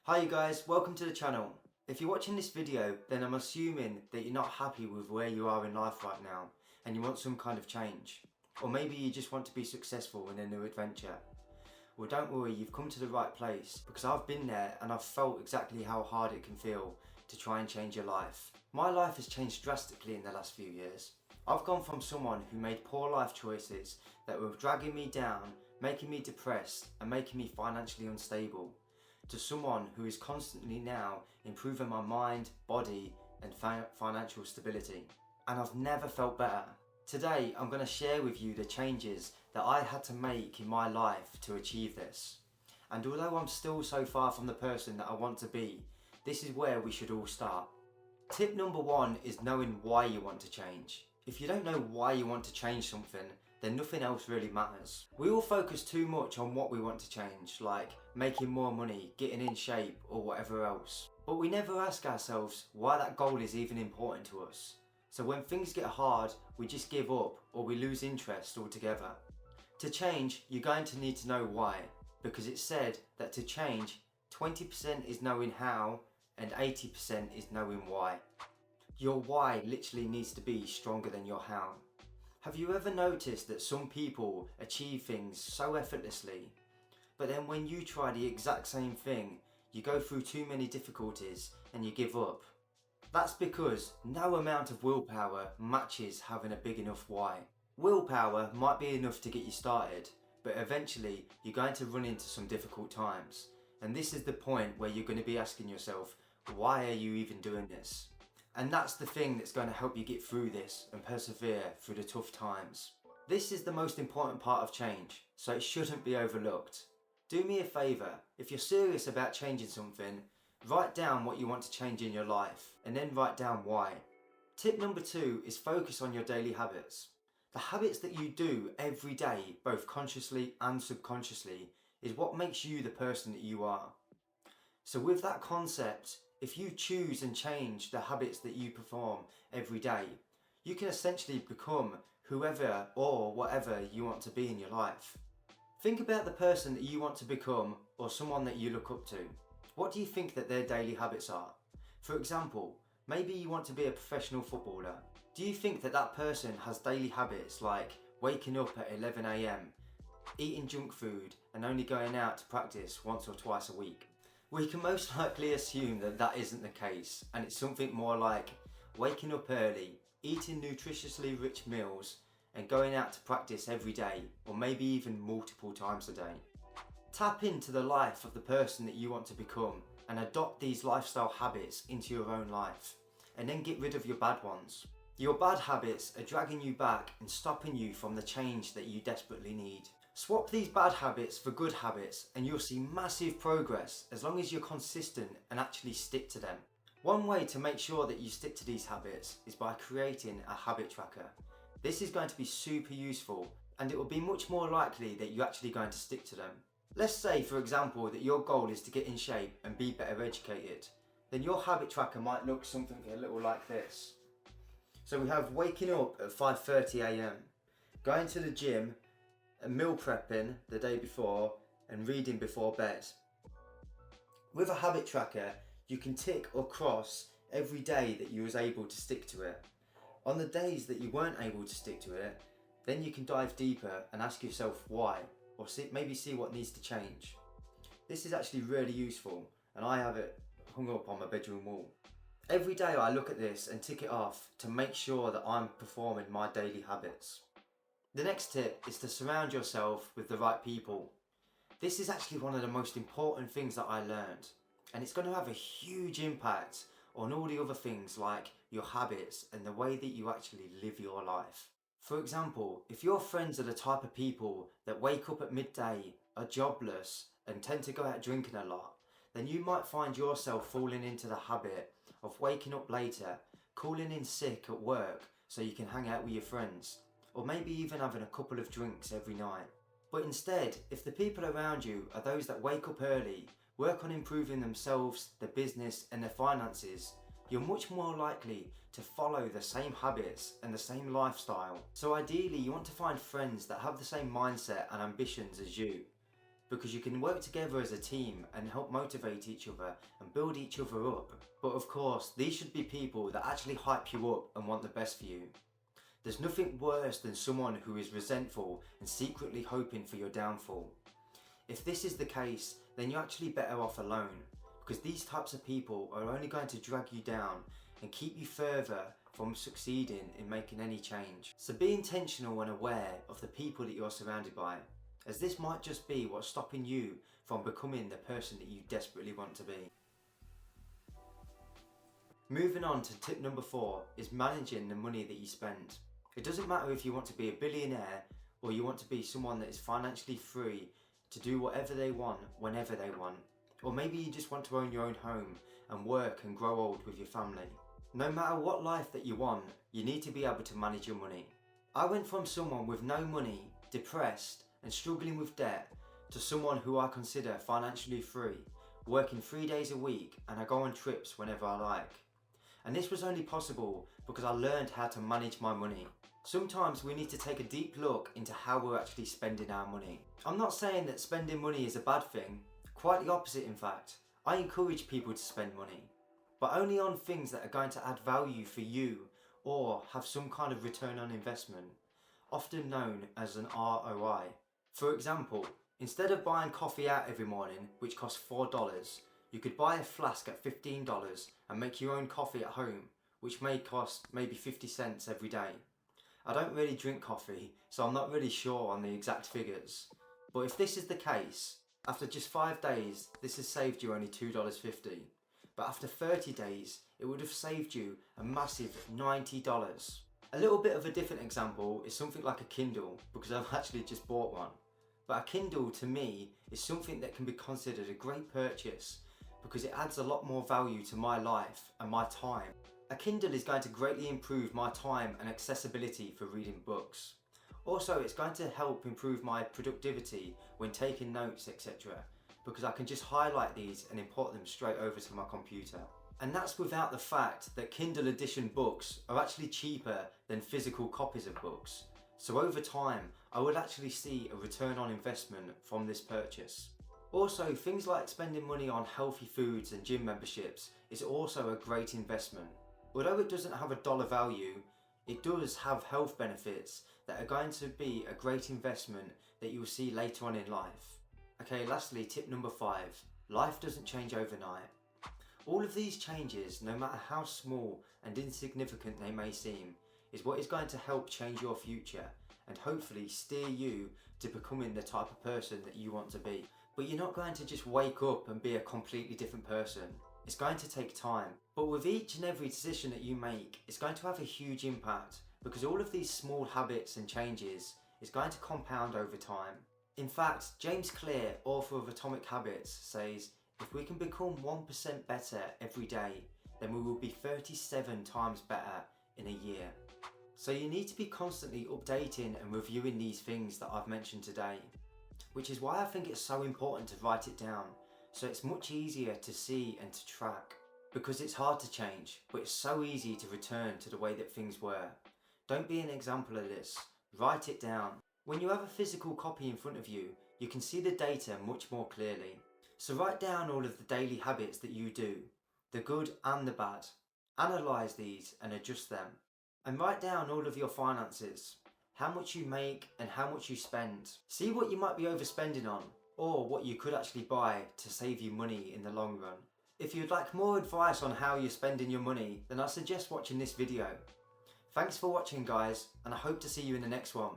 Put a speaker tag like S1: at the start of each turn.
S1: Hi you guys, welcome to the channel. If you're watching this video, then I'm assuming that you're not happy with where you are in life right now and you want some kind of change. Or maybe you just want to be successful in a new adventure. Well, don't worry, you've come to the right place because I've been there and I've felt exactly how hard it can feel to try and change your life. My life has changed drastically in the last few years. I've gone from someone who made poor life choices that were dragging me down, making me depressed and making me financially unstable, to someone who is constantly now improving my mind, body and financial stability. And I've never felt better. Today I'm going to share with you the changes that I had to make in my life to achieve this. And although I'm still so far from the person that I want to be, this is where we should all start. Tip number one is knowing why you want to change. If you don't know why you want to change something, then nothing else really matters. We all focus too much on what we want to change, like making more money, getting in shape or whatever else. But we never ask ourselves why that goal is even important to us. So when things get hard, we just give up or we lose interest altogether. To change, you're going to need to know why, because it's said that to change, 20% is knowing how and 80% is knowing why. Your why literally needs to be stronger than your how. Have you ever noticed that some people achieve things so effortlessly, but then when you try the exact same thing, you go through too many difficulties and you give up? That's because no amount of willpower matches having a big enough why. Willpower might be enough to get you started, but eventually you're going to run into some difficult times. And this is the point where you're going to be asking yourself, why are you even doing this? And that's the thing that's going to help you get through this and persevere through the tough times. This is the most important part of change, so it shouldn't be overlooked. Do me a favour, if you're serious about changing something, write down what you want to change in your life and then write down why. Tip number two is focus on your daily habits. The habits that you do every day, both consciously and subconsciously, is what makes you the person that you are. So with that concept, if you choose and change the habits that you perform every day, you can essentially become whoever or whatever you want to be in your life. Think about the person that you want to become or someone that you look up to. What do you think that their daily habits are? For example, maybe you want to be a professional footballer. Do you think that that person has daily habits like waking up at 11 AM, eating junk food and only going out to practice once or twice a week? We can most likely assume that that isn't the case, and it's something more like waking up early, eating nutritiously rich meals and going out to practice every day or maybe even multiple times a day. Tap into the life of the person that you want to become and adopt these lifestyle habits into your own life, and then get rid of your bad ones. Your bad habits are dragging you back and stopping you from the change that you desperately need. Swap these bad habits for good habits and you'll see massive progress as long as you're consistent and actually stick to them. One way to make sure that you stick to these habits is by creating a habit tracker. This is going to be super useful and it will be much more likely that you're actually going to stick to them. Let's say for example that your goal is to get in shape and be better educated. Then your habit tracker might look something a little like this. So we have waking up at 5:30 AM, going to the gym, meal prepping the day before and reading before bed. With a habit tracker, you can tick or cross every day that you was able to stick to it. On the days that you weren't able to stick to it, then you can dive deeper and ask yourself why, or maybe see what needs to change. This is actually really useful and I have it hung up on my bedroom wall. Every day I look at this and tick it off to make sure that I'm performing my daily habits. The next tip is to surround yourself with the right people. This is actually one of the most important things that I learned, and it's going to have a huge impact on all the other things like your habits and the way that you actually live your life. For example, if your friends are the type of people that wake up at midday, are jobless and tend to go out drinking a lot, then you might find yourself falling into the habit of waking up later, calling in sick at work so you can hang out with your friends, or maybe even having a couple of drinks every night. But instead, if the people around you are those that wake up early, work on improving themselves, their business and their finances, you're much more likely to follow the same habits and the same lifestyle. So ideally you want to find friends that have the same mindset and ambitions as you. because you can work together as a team and help motivate each other and build each other up. But of course, these should be people that actually hype you up and want the best for you. There's nothing worse than someone who is resentful and secretly hoping for your downfall. If this is the case, then you're actually better off alone, because these types of people are only going to drag you down and keep you further from succeeding in making any change. So be intentional and aware of the people that you're surrounded by, as this might just be what's stopping you from becoming the person that you desperately want to be. Moving on to tip number 4 is managing the money that you spend. It doesn't matter if you want to be a billionaire or you want to be someone that is financially free to do whatever they want whenever they want. Or maybe you just want to own your own home and work and grow old with your family. No matter what life that you want, you need to be able to manage your money. I went from someone with no money, depressed and struggling with debt, to someone who I consider financially free, working 3 days a week, and I go on trips whenever I like. And this was only possible because I learned how to manage my money. Sometimes we need to take a deep look into how we're actually spending our money. I'm not saying that spending money is a bad thing, quite the opposite in fact. I encourage people to spend money, but only on things that are going to add value for you or have some kind of return on investment, often known as an ROI. For example, instead of buying coffee out every morning, which costs $4, you could buy a flask at $15 and make your own coffee at home, which may cost maybe 50 cents every day. I don't really drink coffee, so I'm not really sure on the exact figures. But if this is the case, after just 5 days, this has saved you only $2.50. But after 30 days, it would have saved you a massive $90. A little bit of a different example is something like a Kindle, because I've actually just bought one. But a Kindle to me is something that can be considered a great purchase because it adds a lot more value to my life and my time. A Kindle is going to greatly improve my time and accessibility for reading books. Also, it's going to help improve my productivity when taking notes, etc. because I can just highlight these and import them straight over to my computer. And that's without the fact that Kindle edition books are actually cheaper than physical copies of books. So over time, I would actually see a return on investment from this purchase. Also, things like spending money on healthy foods and gym memberships is also a great investment. Although it doesn't have a dollar value, it does have health benefits that are going to be a great investment that you will see later on in life. Okay, lastly, tip number 5. Life doesn't change overnight. All of these changes, no matter how small and insignificant they may seem, is what is going to help change your future and hopefully steer you to becoming the type of person that you want to be. But you're not going to just wake up and be a completely different person. It's going to take time. But with each and every decision that you make, it's going to have a huge impact because all of these small habits and changes is going to compound over time. In fact, James Clear, author of Atomic Habits, says, if we can become 1% better every day, then we will be 37 times better in a year. So you need to be constantly updating and reviewing these things that I've mentioned today, which is why I think it's so important to write it down, so it's much easier to see and to track. Because it's hard to change, but it's so easy to return to the way that things were. Don't be an example of this. Write it down. When you have a physical copy in front of you, you can see the data much more clearly. So write down all of the daily habits that you do, the good and the bad. Analyse these and adjust them. And write down all of your finances, how much you make and how much you spend. See what you might be overspending on, or what you could actually buy to save you money in the long run. If you'd like more advice on how you're spending your money, then I suggest watching this video. Thanks for watching guys, and I hope to see you in the next one.